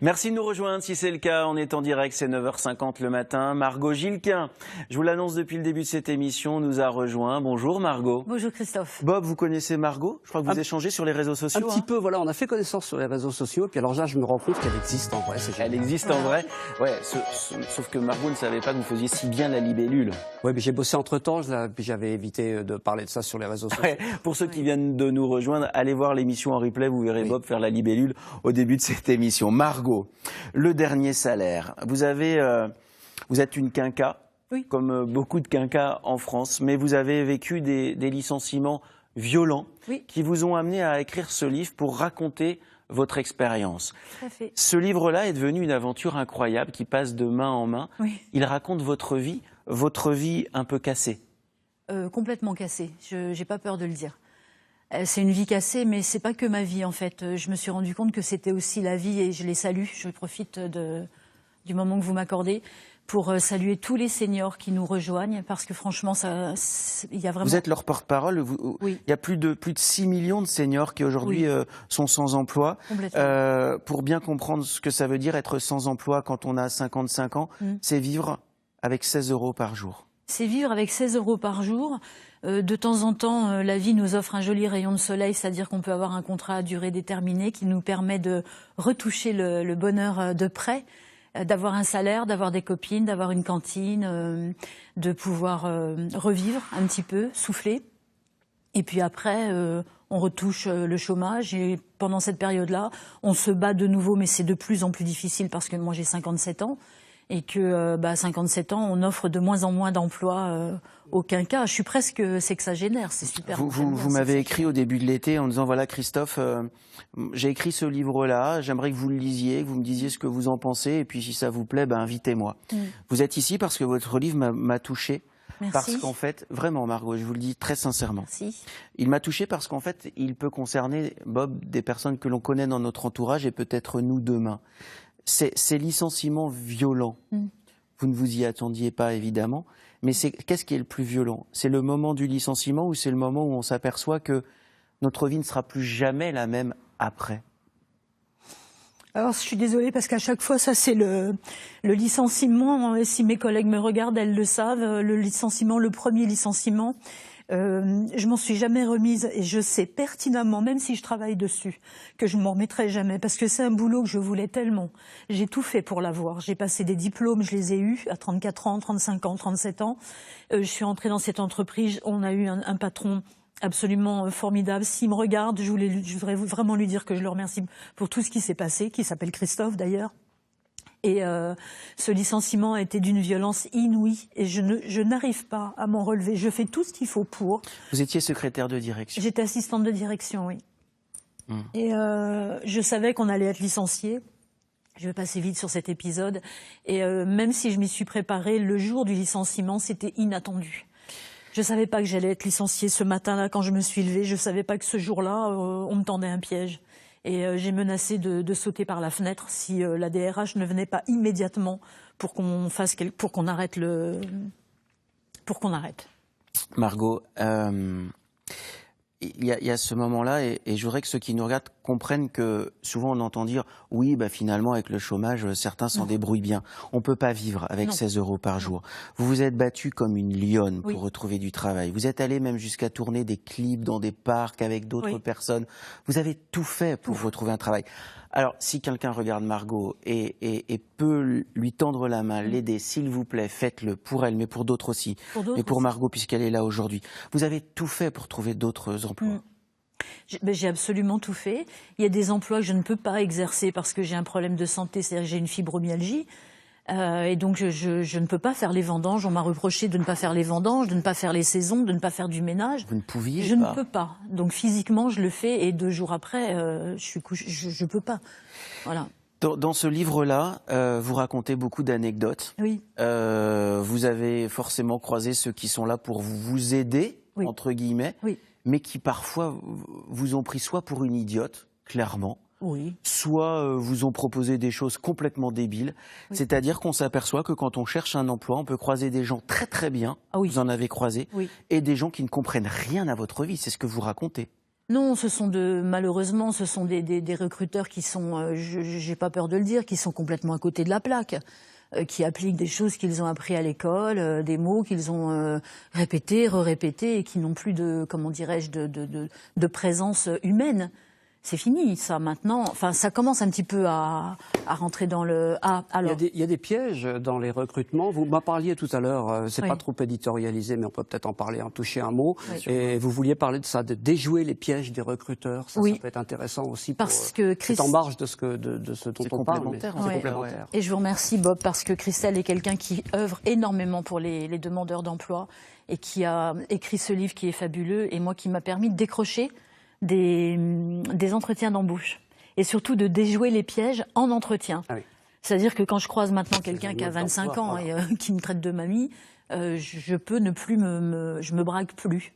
Merci de nous rejoindre si c'est le cas. On est en direct, c'est 9h50 le matin. Margot Gilquin, je vous l'annonce depuis le début de cette émission, nous a rejoint. Bonjour Margot. Bonjour Christophe. Bob, vous connaissez Margot? Je crois que vous échangez sur les réseaux sociaux. Un petit peu, voilà, on a fait connaissance sur les réseaux sociaux. Puis alors là, je me rends compte qu'elle existe en vrai. Elle existe en vrai. Ouais, sauf que Margot ne savait pas que vous faisiez si bien la libellule. Oui, mais j'ai bossé entre-temps, puis j'avais évité de parler de ça sur les réseaux sociaux. Ouais, pour ceux qui viennent de nous rejoindre, allez voir l'émission en replay, vous verrez Bob faire la libellule au début de cette émission. Margot, le dernier salaire. Vous êtes une quinca, comme beaucoup de quinquas en France, mais vous avez vécu des licenciements violents qui vous ont amené à écrire ce livre pour raconter votre expérience. Ce livre-là est devenu une aventure incroyable qui passe de main en main. Il raconte votre vie un peu cassée. Complètement cassée, je n'ai pas peur de le dire. C'est une vie cassée, mais c'est pas que ma vie en fait. Je me suis rendu compte que c'était aussi la vie et je les salue. Je profite du moment que vous m'accordez pour saluer tous les seniors qui nous rejoignent parce que franchement, il y a vraiment... Vous êtes leur porte-parole. Il y a plus de 6 millions de seniors qui aujourd'hui sont sans emploi. Pour bien comprendre ce que ça veut dire être sans emploi quand on a 55 ans, c'est vivre avec 16 € par jour. C'est vivre avec 16 € par jour. De temps en temps, la vie nous offre un joli rayon de soleil, c'est-à-dire qu'on peut avoir un contrat à durée déterminée qui nous permet de retoucher le bonheur de près, d'avoir un salaire, d'avoir des copines, d'avoir une cantine, de pouvoir revivre un petit peu, souffler. Et puis après, on retouche le chômage et pendant cette période-là, on se bat de nouveau, mais c'est de plus en plus difficile parce que moi j'ai 57 ans. Et que à 57 ans, on offre de moins en moins d'emplois aux quinquas. Je suis presque sexagénaire, c'est super. Vous m'avez écrit au début de l'été en disant, voilà Christophe, j'ai écrit ce livre-là, j'aimerais que vous le lisiez, que vous me disiez ce que vous en pensez, et puis si ça vous plaît, invitez-moi. Vous êtes ici parce que votre livre m'a touché. Merci. Parce qu'en fait, vraiment Margot, je vous le dis très sincèrement, il m'a touché parce qu'en fait, il peut concerner, Bob, des personnes que l'on connaît dans notre entourage et peut-être nous demain. Ces licenciements violents, vous ne vous y attendiez pas évidemment, mais qu'est-ce qui est le plus violent? C'est le moment du licenciement ou c'est le moment où on s'aperçoit que notre vie ne sera plus jamais la même après? Alors, je suis désolée parce qu'à chaque fois, ça c'est le licenciement. Si mes collègues me regardent, elles le savent. Le licenciement, le premier licenciement, je m'en suis jamais remise et je sais pertinemment, même si je travaille dessus, que je m'en remettrai jamais parce que c'est un boulot que je voulais tellement. J'ai tout fait pour l'avoir. J'ai passé des diplômes, je les ai eus à 34 ans, 35 ans, 37 ans. Je suis entrée dans cette entreprise. On a eu un patron absolument formidable. S'il me regarde, je voudrais vraiment lui dire que je le remercie pour tout ce qui s'est passé, qui s'appelle Christophe d'ailleurs. Et ce licenciement a été d'une violence inouïe et je n'arrive pas à m'en relever. Je fais tout ce qu'il faut pour. Vous étiez secrétaire de direction? J'étais assistante de direction, oui. Et je savais qu'on allait être licencié. Je vais passer vite sur cet épisode. Et même si je m'y suis préparée, le jour du licenciement, c'était inattendu. Je ne savais pas que j'allais être licenciée ce matin-là quand je me suis levée. Je ne savais pas que ce jour-là, on me tendait un piège. Et j'ai menacé de sauter par la fenêtre si la DRH ne venait pas immédiatement pour qu'on arrête Margot, il y a ce moment-là et je voudrais que ceux qui nous regardent comprennent que souvent on entend dire oui, finalement avec le chômage, certains s'en débrouillent bien. On ne peut pas vivre avec 16 € par jour. Vous vous êtes battue comme une lionne pour retrouver du travail. Vous êtes allée même jusqu'à tourner des clips dans des parcs avec d'autres personnes. Vous avez tout fait pour retrouver un travail. Alors, si quelqu'un regarde Margot et peut lui tendre la main, l'aider, s'il vous plaît, faites-le pour elle, mais pour d'autres aussi. Et pour Margot, puisqu'elle est là aujourd'hui. Vous avez tout fait pour trouver d'autres emplois. J'ai absolument tout fait. Il y a des emplois que je ne peux pas exercer parce que j'ai un problème de santé, c'est-à-dire que j'ai une fibromyalgie. Et donc, je ne peux pas faire les vendanges. On m'a reproché de ne pas faire les vendanges, de ne pas faire les saisons, de ne pas faire du ménage. Vous ne pouviez pas? Je ne peux pas. Donc, physiquement, je le fais et 2 jours après, je ne peux pas. Voilà. Dans ce livre-là, vous racontez beaucoup d'anecdotes. Oui. Vous avez forcément croisé ceux qui sont là pour vous aider, entre guillemets, mais qui parfois vous ont pris soit pour une idiote, clairement, soit vous ont proposé des choses complètement débiles. C'est-à-dire qu'on s'aperçoit que quand on cherche un emploi, on peut croiser des gens très très bien, vous en avez croisé, et des gens qui ne comprennent rien à votre vie. C'est ce que vous racontez. Non, malheureusement, ce sont des recruteurs qui sont, j'ai pas peur de le dire, qui sont complètement à côté de la plaque, qui appliquent des choses qu'ils ont appris à l'école, des mots qu'ils ont répétés, re-répétés, et qui n'ont plus de, comment dirais-je, de présence humaine. C'est fini, ça, maintenant. Enfin, ça commence un petit peu à rentrer dans le... Ah, alors... Il y a des pièges dans les recrutements. Vous m'en parliez tout à l'heure, c'est pas trop éditorialisé, mais on peut peut-être en parler, en toucher un mot. Oui. Et vous vouliez parler de ça, de déjouer les pièges des recruteurs. Ça, ça peut être intéressant aussi parce que c'est en marge de ce dont on parle. C'est complémentaire. Et je vous remercie, Bob, parce que Christelle est quelqu'un qui œuvre énormément pour les demandeurs d'emploi et qui a écrit ce livre qui est fabuleux et moi qui m'a permis de décrocher des entretiens d'embauche et surtout de déjouer les pièges en entretien. Ah oui. C'est-à-dire que quand je croise maintenant quelqu'un qui a 25 ans et qui me traite de mamie, je peux ne plus je me braque plus.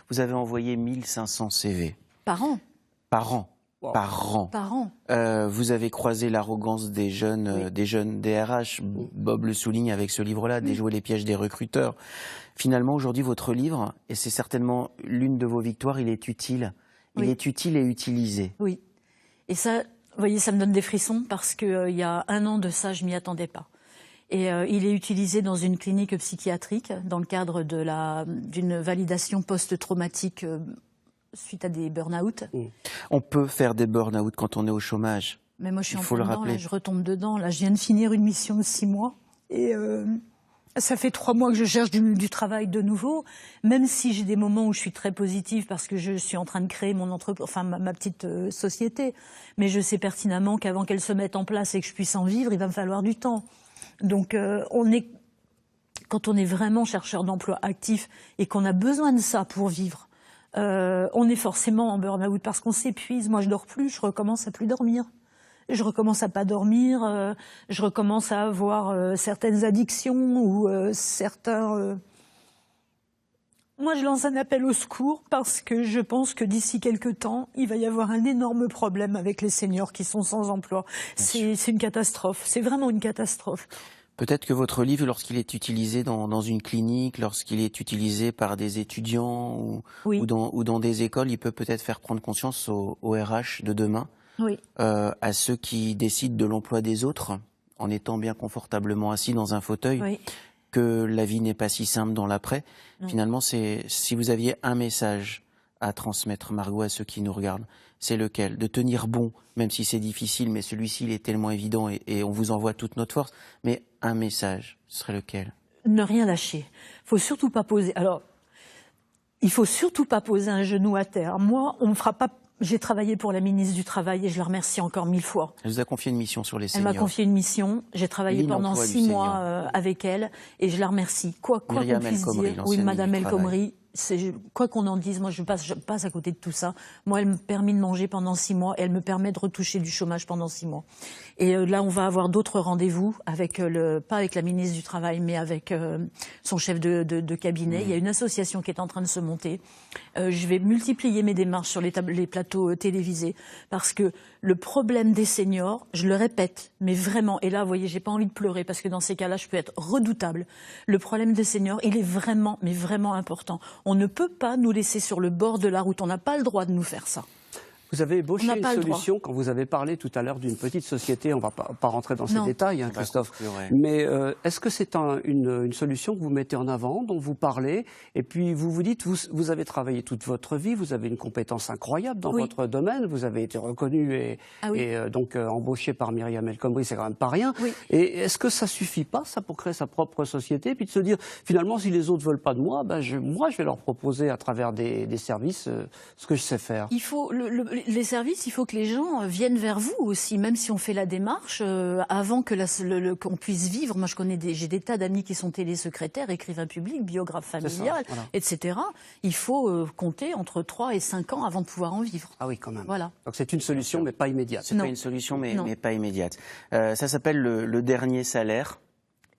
Vous avez envoyé 1500 CV. Par an. Par an. Wow. Par an. Par an. Vous avez croisé l'arrogance des jeunes, des jeunes DRH. Bob le souligne avec ce livre-là, déjouer les pièges des recruteurs. Finalement, aujourd'hui, votre livre, et c'est certainement l'une de vos victoires, il est utile. Il est utile et utilisé. Oui. Et ça, vous voyez, ça me donne des frissons parce qu'il y a un an de ça, je m'y attendais pas. Et il est utilisé dans une clinique psychiatrique dans le cadre d'une validation post-traumatique suite à des burn-out. On peut faire des burn-out quand on est au chômage. Mais moi, je suis en plein dedans, là, je retombe dedans. Là, je viens de finir une mission de 6 mois. Et ça fait 3 mois que je cherche du travail de nouveau, même si j'ai des moments où je suis très positive parce que je suis en train de créer mon entreprise, enfin ma petite société. Mais je sais pertinemment qu'avant qu'elle se mette en place et que je puisse en vivre, il va me falloir du temps. Donc quand on est vraiment chercheur d'emploi actif et qu'on a besoin de ça pour vivre, on est forcément en burn-out parce qu'on s'épuise. Moi, je dors plus, je recommence à plus dormir. Je recommence à pas dormir, je recommence à avoir certaines addictions ou certains... Moi, je lance un appel au secours parce que je pense que d'ici quelques temps, il va y avoir un énorme problème avec les seniors qui sont sans emploi. C'est une catastrophe, c'est vraiment une catastrophe. Peut-être que votre livre, lorsqu'il est utilisé dans une clinique, lorsqu'il est utilisé par des étudiants ou dans des écoles, il peut peut-être faire prendre conscience aux RH de demain. Oui. À ceux qui décident de l'emploi des autres, en étant bien confortablement assis dans un fauteuil, que la vie n'est pas si simple dans l'après. Finalement, si vous aviez un message à transmettre, Margot, à ceux qui nous regardent, c'est lequel? De tenir bon, même si c'est difficile, mais celui-ci, il est tellement évident et on vous envoie toute notre force. Mais un message, ce serait lequel? Ne rien lâcher. Faut surtout pas poser... Alors, il faut surtout pas poser un genou à terre. Moi, on me fera pas... J'ai travaillé pour la ministre du Travail et je la remercie encore 1000 fois. Elle vous a confié une mission sur les seniors. Elle m'a confié une mission. J'ai travaillé pendant 6 mois avec elle et je la remercie. Quoi qu'on puisse dire. Oui, Madame El Khomri. Quoi qu'on en dise, moi je passe à côté de tout ça. Moi, elle me permet de manger pendant 6 mois et elle me permet de retoucher du chômage pendant 6 mois. Et là, on va avoir d'autres rendez-vous avec pas avec la ministre du Travail, mais avec son chef de cabinet. Il y a une association qui est en train de se monter. Je vais multiplier mes démarches sur les plateaux télévisés parce que le problème des seniors, je le répète, mais vraiment, et là, vous voyez, j'ai pas envie de pleurer parce que dans ces cas-là, je peux être redoutable. Le problème des seniors, il est vraiment, mais vraiment important. On ne peut pas nous laisser sur le bord de la route. On n'a pas le droit de nous faire ça. Vous avez ébauché une solution quand vous avez parlé tout à l'heure d'une petite société. On ne va pas rentrer dans ces détails, hein, Christophe. Mais est-ce que c'est une solution que vous mettez en avant, dont vous parlez, et puis vous vous dites, vous avez travaillé toute votre vie, vous avez une compétence incroyable dans votre domaine, vous avez été reconnu et donc embauché par Myriam El Khomri, c'est quand même pas rien. Et est-ce que ça suffit pas, ça, pour créer sa propre société, puis de se dire, finalement, si les autres veulent pas de moi, je vais leur proposer à travers des services ce que je sais faire. Il faut les services, il faut que les gens viennent vers vous aussi, même si on fait la démarche avant que qu'on puisse vivre. Moi, j'ai des tas d'amis qui sont télésecrétaires, écrivains publics, biographes familiales, etc. Il faut compter entre 3 et 5 ans avant de pouvoir en vivre. Ah oui, quand même. Voilà. Donc c'est une solution, mais pas immédiate. C'est pas une solution, mais pas immédiate. Ça s'appelle le dernier salaire.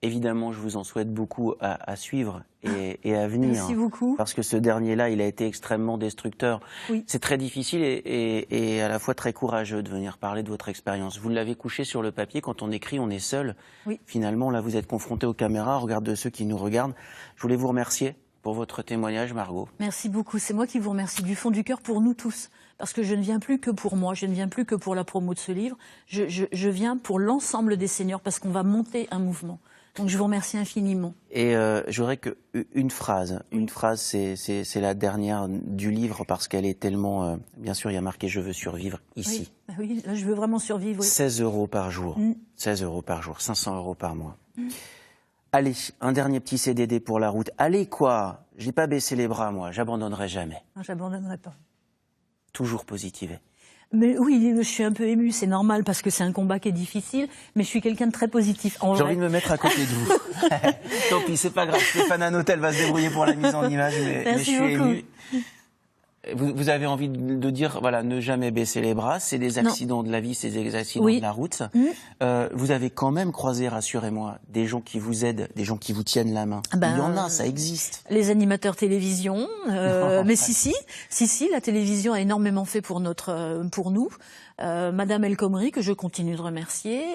Évidemment, je vous en souhaite beaucoup à suivre et à venir. Merci beaucoup. Parce que ce dernier-là, il a été extrêmement destructeur. Oui. C'est très difficile et à la fois très courageux de venir parler de votre expérience. Vous l'avez couché sur le papier. Quand on écrit, on est seul. Oui. Finalement, là, vous êtes confronté aux caméras, au regard de ceux qui nous regardent. Je voulais vous remercier pour votre témoignage, Margot. Merci beaucoup. C'est moi qui vous remercie du fond du cœur pour nous tous. Parce que je ne viens plus que pour moi, je ne viens plus que pour la promo de ce livre. Je viens pour l'ensemble des seniors parce qu'on va monter un mouvement. Donc je vous remercie infiniment. Et j'aurais qu'une phrase. Une phrase, c'est la dernière du livre parce qu'elle est tellement... bien sûr, il y a marqué « Je veux survivre » ici. Oui, là, je veux vraiment survivre. Oui. 16 € par jour. 16 € par jour, 500 € par mois. Allez, un dernier petit CDD pour la route. Allez, quoi? J'ai pas baissé les bras, moi. J'abandonnerai jamais. Non, j'abandonnerai pas. Toujours positiver. Mais oui, je suis un peu émue, c'est normal parce que c'est un combat qui est difficile, mais je suis quelqu'un de très positif. J'ai envie de me mettre à côté de vous. Tant pis, c'est pas grave. Stéphane Hanotel va se débrouiller pour la mise en image, mais je suis ému. Vous avez envie de dire, voilà, ne jamais baisser les bras, c'est des accidents de la vie, c'est des accidents de la route. Vous avez quand même croisé, rassurez-moi, des gens qui vous aident, des gens qui vous tiennent la main. Il y en a, ça existe. Les animateurs télévision, mais si, la télévision a énormément fait pour nous. Madame El Khomri, que je continue de remercier,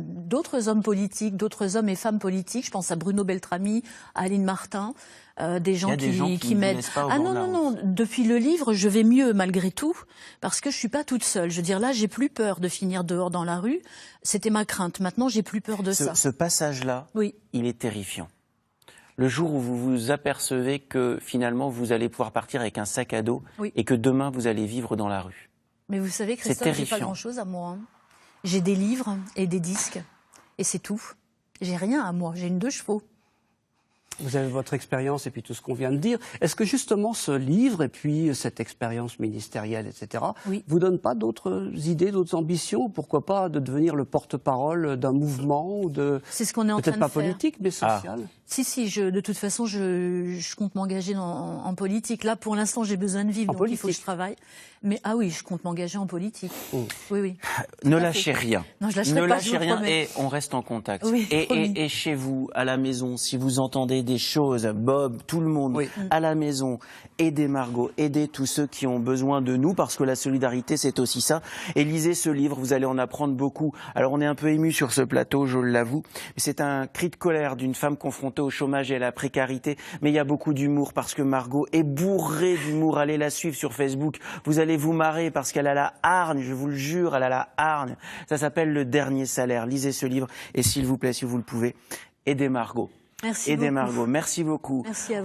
d'autres hommes politiques, d'autres hommes et femmes politiques, je pense à Bruno Beltrami, à Aline Martin, des gens qui m'aident. Ah non, depuis le livre, je vais mieux malgré tout, parce que je suis pas toute seule. Je veux dire, là, j'ai plus peur de finir dehors dans la rue. C'était ma crainte. Maintenant, j'ai plus peur de ça. Ce passage-là, il est terrifiant. Le jour où vous vous apercevez que finalement, vous allez pouvoir partir avec un sac à dos et que demain, vous allez vivre dans la rue. Mais vous savez, Christophe, j'ai pas grand-chose à moi. Hein. J'ai des livres et des disques, et c'est tout. J'ai rien à moi, j'ai une 2 chevaux. Vous avez votre expérience et puis tout ce qu'on vient de dire. Est-ce que justement ce livre et puis cette expérience ministérielle, etc., vous donnent pas d'autres idées, d'autres ambitions? Pourquoi pas de devenir le porte-parole d'un mouvement ou de... C'est ce qu'on est en train de faire. Peut-être pas politique, mais social. Si, de toute façon, je compte m'engager en politique. Là, pour l'instant, j'ai besoin de vivre, donc il faut que je travaille. Mais je compte m'engager en politique. Oui. Ne lâchez rien. Non, je lâcherai pas, lâchez rien et on reste en contact. Et chez vous, à la maison, si vous entendez des choses, Bob, tout le monde, à la maison, aidez Margot, aidez tous ceux qui ont besoin de nous, parce que la solidarité, c'est aussi ça. Et lisez ce livre, vous allez en apprendre beaucoup. Alors, on est un peu ému sur ce plateau, je l'avoue, mais c'est un cri de colère d'une femme confrontée au chômage et à la précarité, mais il y a beaucoup d'humour parce que Margot est bourrée d'humour. Allez la suivre sur Facebook, vous allez vous marrer parce qu'elle a la hargne, je vous le jure, elle a la hargne. Ça s'appelle Le Dernier Salaire. Lisez ce livre et s'il vous plaît, si vous le pouvez, aidez Margot. Merci beaucoup. Margot, merci beaucoup. Merci à vous.